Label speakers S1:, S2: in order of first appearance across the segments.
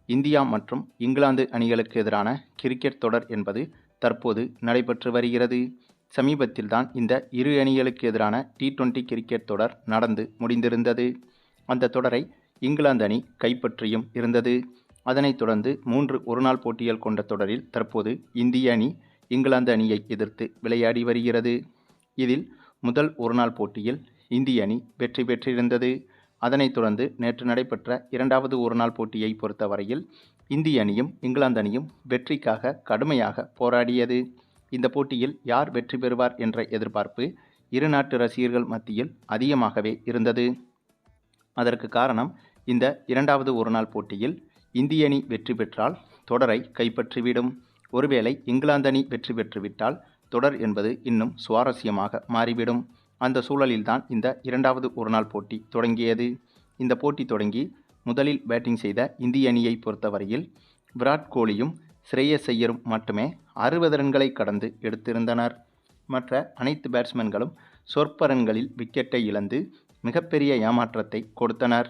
S1: India மற்றும் இங்கிலாந்து அணிகளுக்கு எதிரான கிரிக்கெட் தொடர் என்பது தற்போது நடைபெற்று வருகிறது. சமீபத்தில்தான் இந்த இரு அணிகளுக்கு எதிரான T20 கிரிக்கெட் தொடர் நடந்து முடிந்திருந்தது. அந்த தொடரை இங்கிலாந்து அணி கைப்பற்றியும் இருந்தது. அதனைத் தொடர்ந்து 3 ஒருநாள் போட்டிகள் கொண்ட தொடரில் தற்போது இந்திய அணி இங்கிலாந்து அணியை எதிர்த்து விளையாடி வருகிறது. இதில் முதல் ஒருநாள் போட்டியில் இந்திய அணி வெற்றி பெற்றிருந்தது. அதனைத் தொடர்ந்து நேற்று நடைபெற்ற இரண்டாவது ஒருநாள் போட்டியை பொறுத்தவரையில் இந்திய அணியும் இங்கிலாந்து அணியும் வெற்றிக்காக கடுமையாக போராடியது. இந்த போட்டியில் யார் வெற்றி பெறுவார் என்ற எதிர்பார்ப்பு இரு நாட்டு ரசிகர்கள் மத்தியில் அதிகமாகவே இருந்தது. அதற்கு காரணம், இந்த இரண்டாவது ஒருநாள் போட்டியில் இந்திய அணி வெற்றி பெற்றால் தொடரை கைப்பற்றிவிடும். ஒருவேளை இங்கிலாந்து அணி வெற்றி பெற்றுவிட்டால் தொடர் என்பது இன்னும் சுவாரஸ்யமாக மாறிவிடும். அந்த சூழலில்தான் இந்த இரண்டாவது ஒருநாள் போட்டி தொடங்கியது. இந்த போட்டி தொடங்கி முதலில் பேட்டிங் செய்த இந்திய அணியை பொறுத்தவரையில் விராட் கோலியும் ஸ்ரேயஸ் ஐயரும் மட்டுமே 60 ரன்களை கடந்து எடுத்திருந்தனர். மற்ற அனைத்து பேட்ஸ்மேன்களும் சொற்ப ரன்களில் விக்கெட்டை இழந்து மிகப்பெரிய ஏமாற்றத்தை கொடுத்தனர்.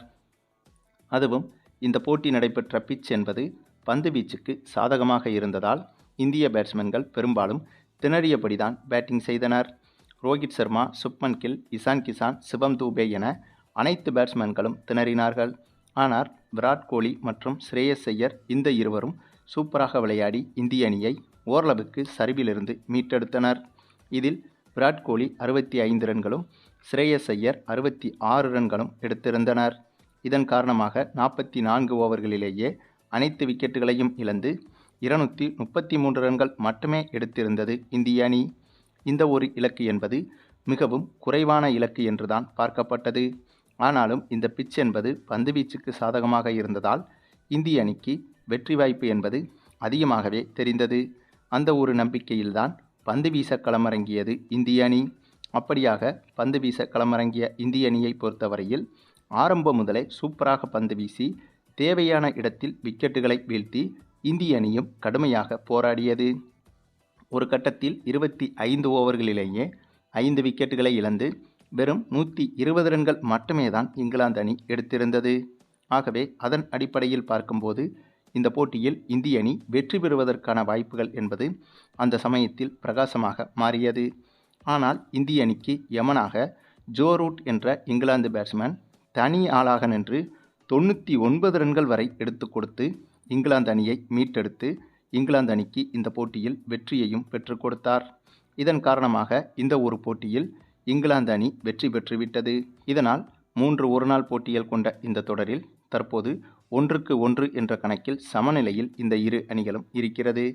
S1: அதுவும் இந்த போட்டி நடைபெற்ற பிட்ச் என்பது பந்து வீச்சுக்கு சாதகமாக இருந்ததால் இந்திய பேட்ஸ்மேன்கள் பெரும்பாலும் திணறியபடிதான் பேட்டிங் செய்தனர். ரோஹித் சர்மா, சுப்மன் கில், இசான் கிசான், சிவம் தூபே என அனைத்து பேட்ஸ்மேன்களும் திணறினார்கள். ஆனால் விராட் கோலி மற்றும் ஸ்ரேயஸ் ஐயர் இந்த இருவரும் சூப்பராக விளையாடி இந்திய அணியை ஓரளவுக்கு சரிவிலிருந்து மீட்டெடுத்தனர். இதில் விராட் கோலி 65 ரன்களும் ஸ்ரேயஸ் ஐயர் 66 ரன்களும் எடுத்திருந்தனர். இதன் காரணமாக 44 ஓவர்களிலேயே அனைத்து விக்கெட்டுகளையும் இழந்து 233 ரன்கள் மட்டுமே எடுத்திருந்தது இந்திய அணி. இந்த ஒரு இலக்கு என்பது மிகவும் குறைவான இலக்கு என்றுதான் பார்க்கப்பட்டது. ஆனாலும் இந்த பிட்ச் என்பது பந்துவீச்சுக்கு சாதகமாக இருந்ததால் இந்திய அணிக்கு வெற்றி வாய்ப்பு என்பது அதிகமாகவே தெரிந்தது. அந்த ஒரு நம்பிக்கையில்தான் பந்து வீச களமிறங்கியது இந்திய அணி. அப்படியாக பந்து வீச களமிறங்கிய இந்திய அணியை பொறுத்தவரையில் ஆரம்பம் முதலே சூப்பராக பந்து வீசி தேவையான இடத்தில் விக்கெட்டுகளை வீழ்த்தி இந்திய அணியும் கடுமையாக போராடியது. ஒரு கட்டத்தில் 25 ஓவர்களிலேயே 5 விக்கெட்டுகளை இழந்து வெறும் 120 ரன்கள் மட்டுமே தான் இங்கிலாந்து அணி எடுத்திருந்தது. ஆகவே அதன் அடிப்படையில் பார்க்கும்போது இந்த போட்டியில் இந்திய அணி வெற்றி பெறுவதற்கான வாய்ப்புகள் என்பது அந்த சமயத்தில் பிரகாசமாக மாறியது. ஆனால் இந்திய அணிக்கு யமனாக ஜோ ரூட் என்ற இங்கிலாந்து பேட்ஸ்மேன் தனி ஆளாக நின்று 99 ரன்கள் வரை எடுத்து கொடுத்து இங்கிலாந்து அணியை மீட்டெடுத்து இங்கிலாந்து அணிக்கு இந்த போட்டியில் வெற்றியையும் பெற்றுக் கொடுத்தார். இதன் காரணமாக இந்த ஒரு போட்டியில் இங்கிலாந்து அணி வெற்றி பெற்றுவிட்டது. இதனால் 3 ஒருநாள் போட்டிகள் கொண்ட இந்த தொடரில் தற்போது 1-1 என்ற கணக்கில் சமநிலையில் இந்த இரு அணிகளும் இருக்கிறது.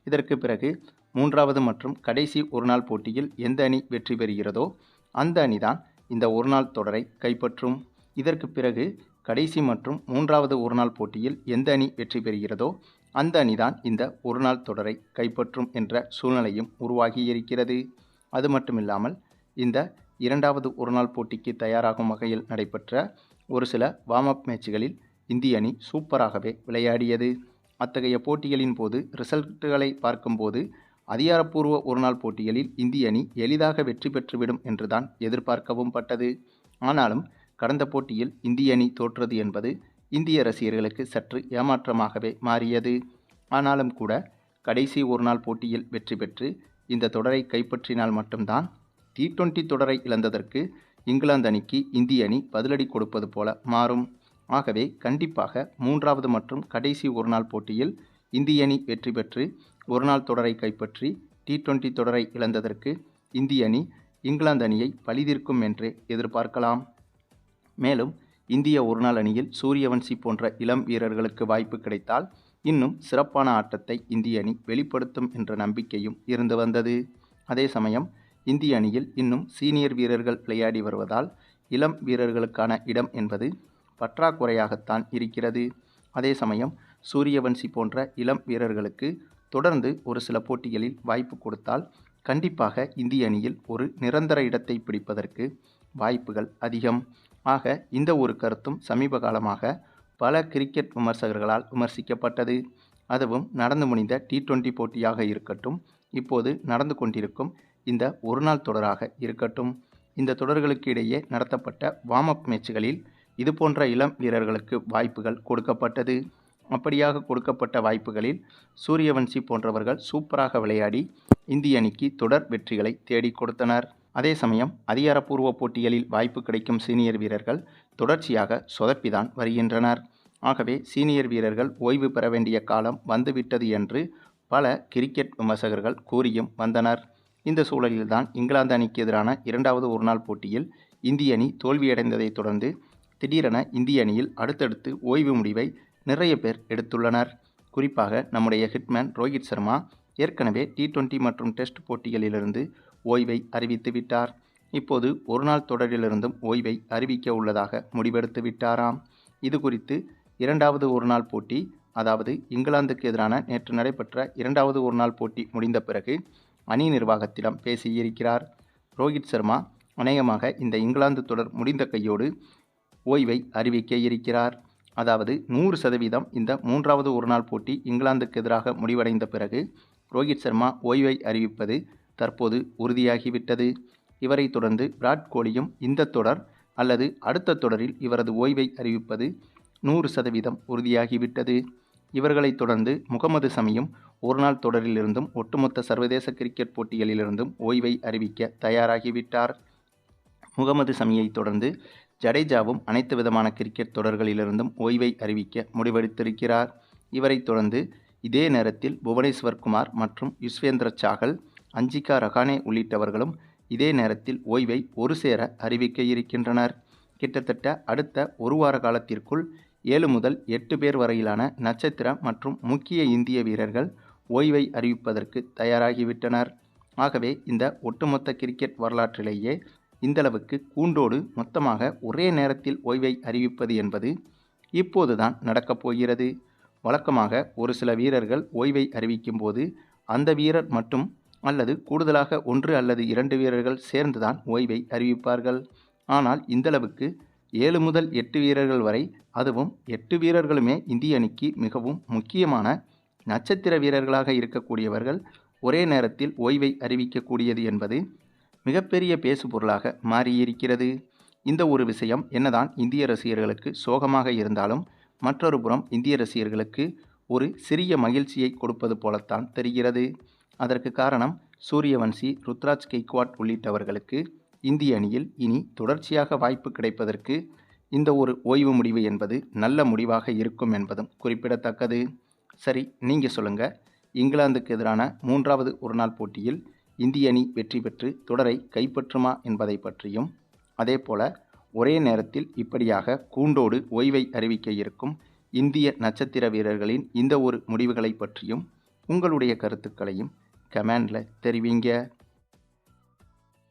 S1: இதற்கு பிறகு 3வது மற்றும் கடைசி ஒருநாள் போட்டியில் எந்த அணி வெற்றி பெறுகிறதோ அந்த அணிதான் இந்த ஒருநாள் தொடரை கைப்பற்றும். இதற்கு பிறகு கடைசி மற்றும் 3வது ஒருநாள் போட்டியில் எந்த அணி வெற்றி பெறுகிறதோ அந்த அணிதான் இந்த ஒருநாள் தொடரை கைப்பற்றும் என்ற சூழ்நிலையும் உருவாகியிருக்கிறது. அது மட்டுமில்லாமல் இந்த இரண்டாவது ஒருநாள் போட்டிக்கு தயாராகும் வகையில் நடைபெற்ற ஒரு சில வார்ம் அப் மேட்சுகளில் இந்திய அணி சூப்பராகவே விளையாடியது. அத்தகைய போட்டிகளின் போது ரிசல்ட்டுகளை பார்க்கும்போது அதிகாரப்பூர்வ ஒருநாள் போட்டிகளில் இந்திய அணி எளிதாக வெற்றி பெற்றுவிடும் என்றுதான் எதிர்பார்க்கவும் பட்டது. ஆனாலும் கடந்த போட்டியில் இந்திய அணி தோற்றது என்பது இந்திய ரசிகர்களுக்கு சற்று ஏமாற்றமாகவே மாறியது. ஆனாலும் கூட கடைசி ஒருநாள் போட்டியில் வெற்றி பெற்று இந்த தொடரை கைப்பற்றினால் மட்டும்தான் T20 தொடரை இழந்ததற்கு இங்கிலாந்து அணிக்கு இந்திய அணி பதிலடி கொடுப்பது போல மாறும். ஆகவே கண்டிப்பாக 3வது மற்றும் கடைசி ஒருநாள் போட்டியில் இந்திய அணி வெற்றி பெற்று ஒருநாள் தொடரை கைப்பற்றி T20 தொடரை இழந்ததற்கு இந்திய அணி இங்கிலாந்து அணியை பழிதீர்க்கும் என்றே எதிர்பார்க்கலாம். மேலும் இந்திய ஒருநாள் அணியில் சூரியவன்சி போன்ற இளம் வீரர்களுக்கு வாய்ப்பு கிடைத்தால் இன்னும் சிறப்பான ஆட்டத்தை இந்திய அணி வெளிப்படுத்தும் என்ற நம்பிக்கையும் இருந்து வந்தது. அதே சமயம் இந்திய அணியில் இன்னும் சீனியர் வீரர்கள் விளையாடி வருவதால் இளம் வீரர்களுக்கான இடம் என்பது பற்றாக்குறையாகத்தான் இருக்கிறது. அதே சமயம் சூரியவன்சி போன்ற இளம் வீரர்களுக்கு தொடர்ந்து ஒரு சில போட்டிகளில் வாய்ப்பு கொடுத்தால் கண்டிப்பாக இந்திய அணியில் ஒரு நிரந்தர இடத்தை பிடிப்பதற்கு வாய்ப்புகள் அதிகம். ஆக இந்த ஒரு கருத்தும் சமீப காலமாக பல கிரிக்கெட் விமர்சகர்களால் விமர்சிக்கப்பட்டது. அதுவும் நடந்து முடிந்த T20 போட்டியாக இருக்கட்டும், இப்போது நடந்து கொண்டிருக்கும் இந்த ஒருநாள் தொடராக இருக்கட்டும், இந்த தொடர்களுக்கு இடையே நடத்தப்பட்ட வார்ம் அப் மேட்சுகளில் இதுபோன்ற இளம் வீரர்களுக்கு வாய்ப்புகள் கொடுக்கப்பட்டது. அப்படியாக கொடுக்கப்பட்ட வாய்ப்புகளில் சூரியவன்சி போன்றவர்கள் சூப்பராக விளையாடி இந்திய அணிக்கு தொடர் வெற்றிகளை தேடிக் கொடுத்தனர். அதே சமயம் அதிகாரப்பூர்வ போட்டிகளில் வாய்ப்பு கிடைக்கும் சீனியர் வீரர்கள் தொடர்ச்சியாக சொதப்பிதான் வருகின்றனர். ஆகவே சீனியர் வீரர்கள் ஓய்வு பெற வேண்டிய காலம் வந்துவிட்டது என்று பல கிரிக்கெட் விமர்சகர்கள் கூறியும் வந்தனர். இந்த சூழலில்தான் இங்கிலாந்து அணிக்கு எதிரான 2வது ஒருநாள் போட்டியில் இந்திய அணி தோல்வியடைந்ததை தொடர்ந்து திடீரென இந்திய அணியில் அடுத்தடுத்து ஓய்வு முடிவை நிறைய பேர் எடுத்துள்ளனர். குறிப்பாக நம்முடைய ஹிட்மேன் ரோஹித் சர்மா ஏற்கனவே T20 மற்றும் டெஸ்ட் போட்டிகளிலிருந்து ஓய்வை அறிவித்து விட்டார். இப்போது ஒருநாள் தொடரிலிருந்தும் ஓய்வை அறிவிக்க உள்ளதாக முடிவெடுத்து விட்டாராம். இது குறித்து 2வது ஒருநாள் போட்டி, அதாவது இங்கிலாந்துக்கு எதிரான நேற்று நடைபெற்ற 2வது ஒருநாள் போட்டி முடிந்த பிறகு அணி நிர்வாகத்திடம் பேசியிருக்கிறார். ரோஹித் சர்மா அநேகமாக இந்த இங்கிலாந்து தொடர் முடிந்த கையோடு ஓய்வை அறிவிக்க இருக்கிறார். அதாவது 100% இந்த 3வது ஒருநாள் போட்டி இங்கிலாந்துக்கு எதிராக முடிவடைந்த பிறகு ரோஹித் சர்மா ஓய்வை அறிவிப்பது தற்போது உறுதியாகிவிட்டது. இவரை தொடர்ந்து விராட் கோலியும் இந்த தொடர் அல்லது அடுத்த தொடரில் இவரது ஓய்வை அறிவிப்பது 100% உறுதியாகிவிட்டது. இவர்களைத் தொடர்ந்து முகமது ஷமியும் ஒருநாள் தொடரிலிருந்தும் ஒட்டுமொத்த சர்வதேச கிரிக்கெட் போட்டிகளிலிருந்தும் ஓய்வை அறிவிக்க தயாராகிவிட்டார். முகமது ஷமியை தொடர்ந்து ஜடேஜாவும் அனைத்து விதமான கிரிக்கெட் தொடர்களிலிருந்தும் ஓய்வை அறிவிக்க முடிவெடுத்திருக்கிறார். இவரை தொடர்ந்து இதே நேரத்தில் புவனேஸ்வர் குமார் மற்றும் யுஸ்வேந்திர சாகல், அஞ்சிகா ரஹானே உள்ளிட்டவர்களும் இதே நேரத்தில் ஓய்வை ஒரு சேர அறிவிக்க இருக்கின்றனர். கிட்டத்தட்ட அடுத்த ஒரு வார காலத்திற்குள் 7 முதல் 8 பேர் வரையிலான நட்சத்திர மற்றும் முக்கிய இந்திய வீரர்கள் ஓய்வை அறிவிப்பதற்கு தயாராகிவிட்டனர். ஆகவே இந்த ஒட்டுமொத்த கிரிக்கெட் வரலாற்றிலேயே இந்தளவுக்கு கூண்டோடு மொத்தமாக ஒரே நேரத்தில் ஓய்வை அறிவிப்பது என்பது இப்போதுதான் நடக்கப் போகிறது. வழக்கமாக ஒரு சில வீரர்கள் ஓய்வை அறிவிக்கும் போது அந்த வீரர் மட்டும் அல்லது கூடுதலாக 1 அல்லது 2 வீரர்கள் சேர்ந்துதான் ஓய்வை அறிவிப்பார்கள். ஆனால் இந்தளவுக்கு 7 முதல் 8 வீரர்கள் வரை, அதுவும் 8 வீரர்களுமே இந்திய அணிக்கு மிகவும் முக்கியமான நட்சத்திர வீரர்களாக இருக்கக்கூடியவர்கள் ஒரே நேரத்தில் ஓய்வை அறிவிக்கக்கூடியது என்பது மிகப்பெரிய பேசுபொருளாக மாறியிருக்கிறது. இந்த ஒரு விஷயம் என்னதான் இந்திய ரசிகர்களுக்கு சோகமாக இருந்தாலும் மற்றொரு புறம் இந்திய ரசிகர்களுக்கு ஒரு சிறிய மகிழ்ச்சியை கொடுப்பது போலத்தான் தெரிகிறது. அதற்கு காரணம் சூரியவன்சி, ருத்ராஜ் கெய்க்வாட் உள்ளிட்டவர்களுக்கு இந்திய அணியில் இனி தொடர்ச்சியாக வாய்ப்பு கிடைப்பதற்கு இந்த ஒரு ஓய்வு முடிவு என்பது நல்ல முடிவாக இருக்கும் என்பதும் குறிப்பிடத்தக்கது. சரி, நீங்கள் சொல்லுங்கள், இங்கிலாந்துக்கு எதிரான 3வது ஒருநாள் போட்டியில் இந்திய அணி வெற்றி பெற்று தொடரை கைப்பற்றுமா என்பதை பற்றியும், அதேபோல ஒரே நேரத்தில் இப்படியாக கூண்டோடு ஓய்வை அறிவிக்க இருக்கும் இந்திய நட்சத்திர வீரர்களின் இந்த ஒரு முடிவுகளை பற்றியும் உங்களுடைய கருத்துக்களையும் கமெண்டில் தெரிவிங்க.